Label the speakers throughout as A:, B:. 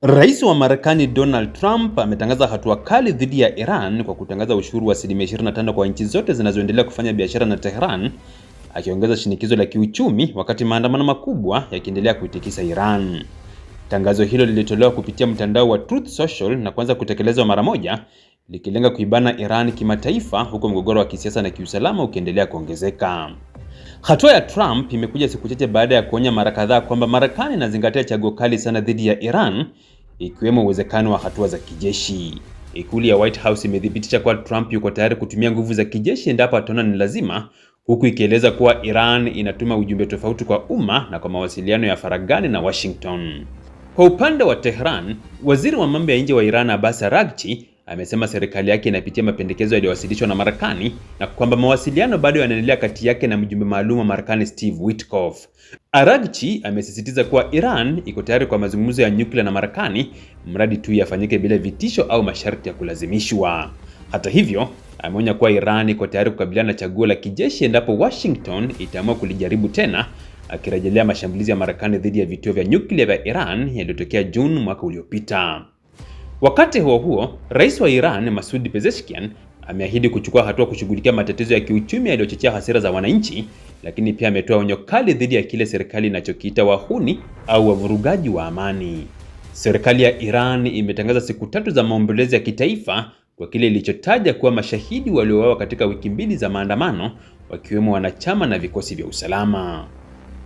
A: Rais wa Marekani Donald Trump ametangaza hatua kali dhidi ya Iran kwa kutangaza ushuru wa asilimia 25 kwa nchi zote zinazoendelea kufanya biashara na Tehran, akiongeza shinikizo la kiuchumi wakati maandamano makubwa yakiendelea kuitikisa Iran. Tangazo hilo lilitolewa kupitia mtandao wa Truth Social na kuanza kutekelezwa mara moja, likilenga kuibana Iran kimataifa huko mgogoro wa kisiasa na kiusalama ukiendelea kuongezeka. Hatua ya Trump imekuja siku chache baada ya kuonya mara kadhaa kwamba Marekani inazingatia chaguo kali sana dhidi ya Iran, ikiwemo uwezekano wa hatua za kijeshi. Ikulu ya White House imethibitisha kuwa Trump yuko tayari kutumia nguvu za kijeshi endapo ataona ni lazima, huku ikieleza kuwa Iran inatuma ujumbe tofauti kwa umma na kwa mawasiliano ya faragani na Washington. Kwa upande wa Tehran, waziri wa mambo ya nje wa Iran Abbas Araghchi amesema serikali yake inapitia mapendekezo yaliyowasilishwa na Marekani na kwamba mawasiliano bado yanaendelea kati yake na mjumbe maalum wa Marekani Steve Witkoff. Araghchi amesisitiza kuwa Iran iko tayari kwa mazungumzo ya nyuklia na Marekani, mradi tu yafanyike bila vitisho au masharti ya kulazimishwa. Hata hivyo, ameonya kuwa Iran iko tayari kukabiliana na chaguo la kijeshi endapo Washington itaamua kulijaribu tena, akirejelea mashambulizi ya Marekani dhidi ya vituo vya nyuklia vya Iran yaliyotokea Juni mwaka uliopita. Wakati huo huo, rais wa Iran Masoud Pezeshkian ameahidi kuchukua hatua kushughulikia matatizo ya kiuchumi yaliyochochea hasira za wananchi, lakini pia ametoa onyo kali dhidi ya kile serikali inachokiita wahuni au wavurugaji wa amani. Serikali ya Iran imetangaza siku 3 za maombolezi ya kitaifa kwa kile ilichotaja kuwa mashahidi waliouawa katika wiki 2 za maandamano, wakiwemo wanachama na vikosi vya usalama.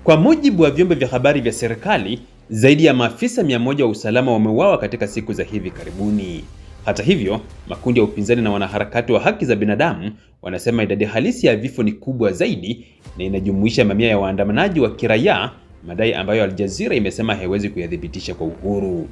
A: Kwa mujibu wa vyombo vya habari vya serikali, zaidi ya maafisa 100 wa usalama wameuawa katika siku za hivi karibuni. Hata hivyo, makundi ya upinzani na wanaharakati wa haki za binadamu wanasema idadi halisi ya vifo ni kubwa zaidi na inajumuisha mamia ya waandamanaji wa kiraia, madai ambayo Al Jazeera imesema haiwezi kuyathibitisha kwa uhuru.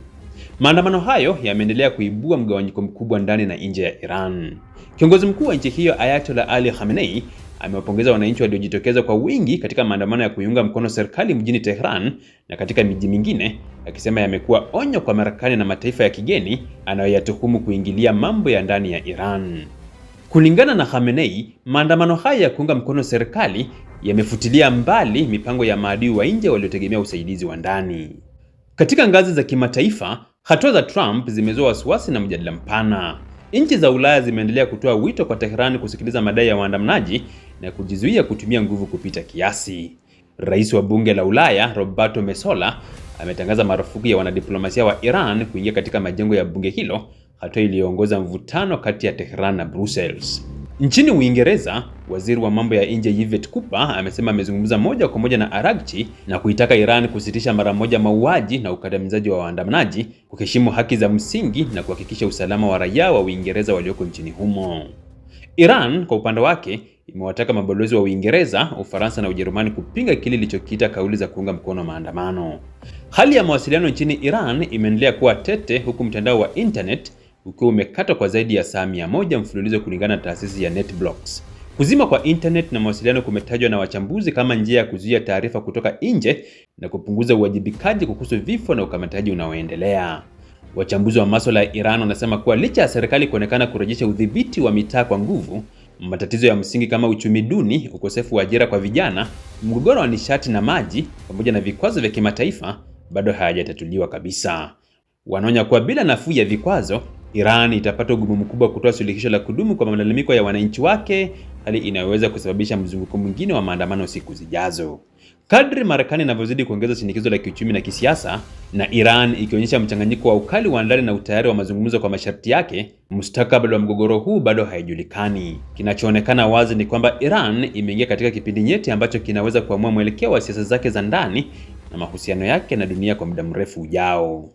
A: Maandamano hayo yameendelea kuibua mgawanyiko mkubwa ndani na nje ya Iran. Kiongozi mkuu wa nchi hiyo Ayatollah Ali Khamenei amewapongeza wananchi waliojitokeza kwa wingi katika maandamano ya kuiunga mkono serikali mjini Tehran na katika miji mingine, akisema yamekuwa onyo kwa Marekani na mataifa ya kigeni anayoyatuhumu kuingilia mambo ya ndani ya Iran. Kulingana na Khamenei, maandamano haya ya kuunga mkono serikali yamefutilia mbali mipango ya maadui wa nje waliotegemea usaidizi wa ndani. Katika ngazi za kimataifa, hatua za Trump zimezua wasiwasi na mjadala mpana. Nchi za Ulaya zimeendelea kutoa wito kwa Tehran kusikiliza madai ya waandamanaji na kujizuia kutumia nguvu kupita kiasi. Rais wa bunge la Ulaya Roberto Metsola ametangaza marufuku ya wanadiplomasia wa Iran kuingia katika majengo ya bunge hilo, hatua iliyoongoza mvutano kati ya Tehran na Brussels. Nchini Uingereza, waziri wa mambo ya nje Yvette Cooper amesema amezungumza moja kwa moja na Araghchi na kuitaka Iran kusitisha mara moja mauaji na ukandamizaji wa waandamanaji, kuheshimu haki za msingi na kuhakikisha usalama wa raia wa Uingereza walioko nchini humo. Iran kwa upande wake imewataka mabalozi wa Uingereza, Ufaransa na Ujerumani kupinga kile ilichokiita kauli za kuunga mkono maandamano. Hali ya mawasiliano nchini Iran imeendelea kuwa tete, huku mtandao wa internet ukiwa umekatwa kwa zaidi ya saa 100 mfululizo kulingana na taasisi ya NetBlocks. Kuzima kwa internet na mawasiliano kumetajwa na wachambuzi kama njia ya kuzuia taarifa kutoka nje na kupunguza uwajibikaji kuhusu vifo na ukamataji unaoendelea. Wachambuzi wa masuala ya Iran wanasema kuwa licha ya serikali kuonekana kurejesha udhibiti wa mitaa kwa nguvu, matatizo ya msingi kama uchumi duni, ukosefu wa ajira kwa vijana, mgogoro wa nishati na maji, pamoja na vikwazo vya kimataifa bado hayajatatuliwa kabisa. Wanaonya kuwa bila nafuu ya vikwazo, Iran itapata ugumu mkubwa kutoa suluhisho la kudumu kwa malalamiko ya wananchi wake, hali inayoweza kusababisha mzunguko mwingine wa maandamano siku zijazo. Kadri Marekani inavyozidi kuongeza shinikizo la kiuchumi na kisiasa, na Iran ikionyesha mchanganyiko wa ukali wa ndani na utayari wa mazungumzo kwa masharti yake, mustakabali wa mgogoro huu bado haijulikani. Kinachoonekana wazi ni kwamba Iran imeingia katika kipindi nyeti ambacho kinaweza kuamua mwelekeo wa siasa zake za ndani na mahusiano yake na dunia kwa muda mrefu ujao.